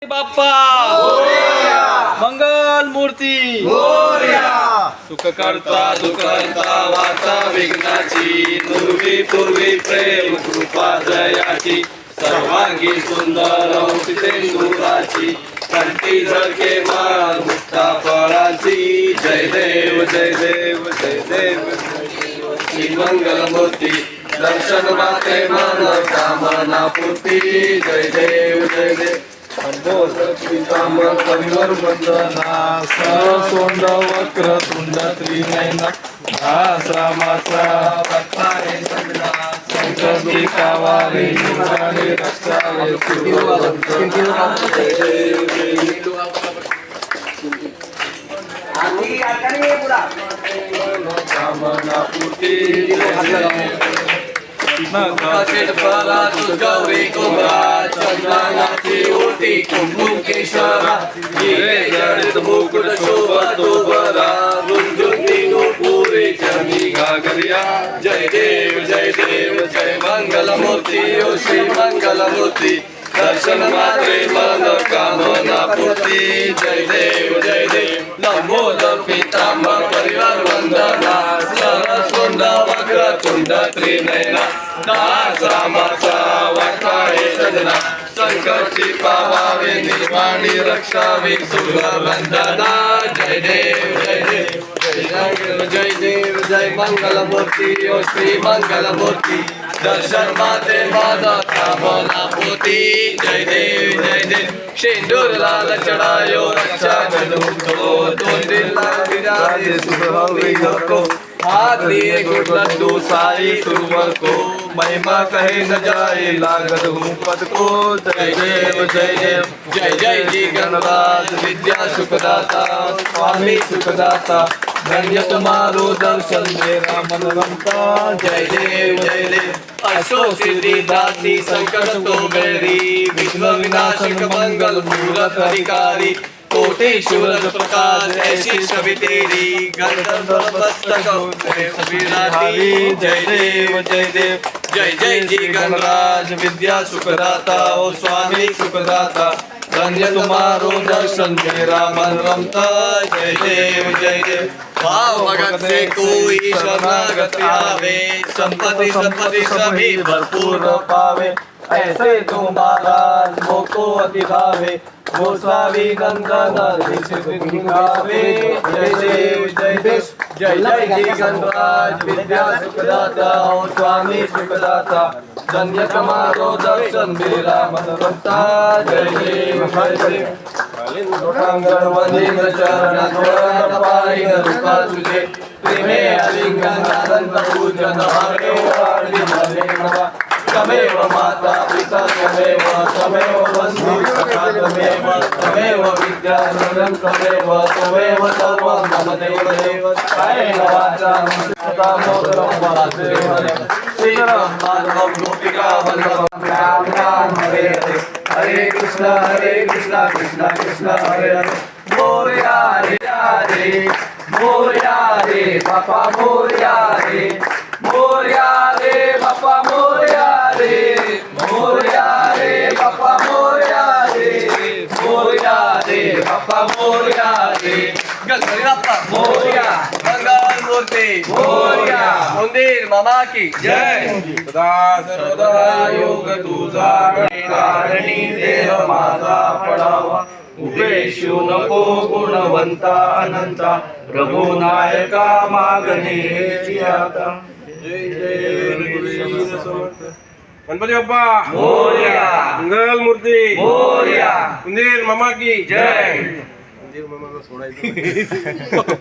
बाप्पा मंगल मूर्ती सुख करता दुखहर्ता वार्ता विघ्नाची पूर्वी प्रेम कृपा जयाची सर्वांगी सुंदर सिंदुराची कंठी झळके माळ मुक्ता फळाची जय देव जय देव जय देव श्री मंगल मूर्ती दर्शन माते मन कामना पूर्ती जय देव जय देव कविवर वंदना सोंड वक्र तुंड त्रिनयना रामाचा संकटी कावारे निवारे रक्षावे कामना पूर्ती गौरी कुमरा चंदनाची ओटी कुंकुम केशरा जडित मुकुट शोभतो बरा रुंजुनी नुपुरे चरणी घागरिया जय देव जय मंगल मूर्ती ओ श्री मंगल मूर्ती दर्शन मात्रे मन कामना पूर्ती जय देव लंबोदर पीतांबर परिवार वंदना सरस्वंद वक्र तुंड त्रिनयना दास रामाचा वाटा हे सजना संकटी पावावे निर्वाणी रक्षावे सुगर वंदना जय देव जय मंगल मूर्ती ओ श्री मंगल मूर्ती दर्शन माते माझा कामना पोती जय देव शेंदूर लाल चढायो रक्षा जनुतो तोंडीला विराजे सुरहवी नको हाथ लिए गुड लड्डू साई सुरवर को महिमा कहे न जाए लागत हूँ पद को जय जय जी गणराज विद्या सुखदाता स्वामी सुखदाता धन्य तुम्हारो दर्शन मेरा मन रमता जय देव अशोक सिद्धि दासी संकट तो बेरी विघ्न विनाशक मंगल मूरत हरिकारी कोटि सूरज प्रकाश ऐसी छवि तेरी गंधर्व मस्तक विराजी जय देव जय जी गणराज विद्या सुखदाता ओ स्वामी सुखदाता धन्य तुम्हारो दर्शन मेरा मन रमता जय देव भाव भगत से कोई शरणागत आवे संपत्ति सभी भरपूर पावे ऐसे तुम महाराज मोको अति भावे गोस्वामी नंदन गावे जय जी गणराज विद्या सुखदाता ओ स्वामी सुखदाता धन्य तुम्हारो दर्शन मेरा मन रमता जय देव वंदे चरण पाई रूपा तुझे प्रेमे अलिंगन आनंद पूजन हरे वाणी भले नवा तमेव माता पिता तमेव बंधु सखा तमेव विद्या तमेव सर्वं मम देव कायेन वाचा मनसा मोदरं श्रीराम माधवं गोपिका वल्लभं राम राम हरे हरे कृष्ण कृष्ण कृष्ण हरे हरे मोरया रे बापा मोरया रे बापा मोरया रे बापा मोरया रे बापा मोरया रे गणपती बाप्पा मोरया मंगल मूर्ती मोरया मंदिर मामा की जय सदा सर्वदा योग तुझा कारणी देह माझा पडावा उपेशू नको गुणवंता अनंता रघुनायका मागणे आता गणपती बाप्पा मोरया मंगल मूर्ती मोरया मंदिर मामा की जय मंदिर मामा सोडायचं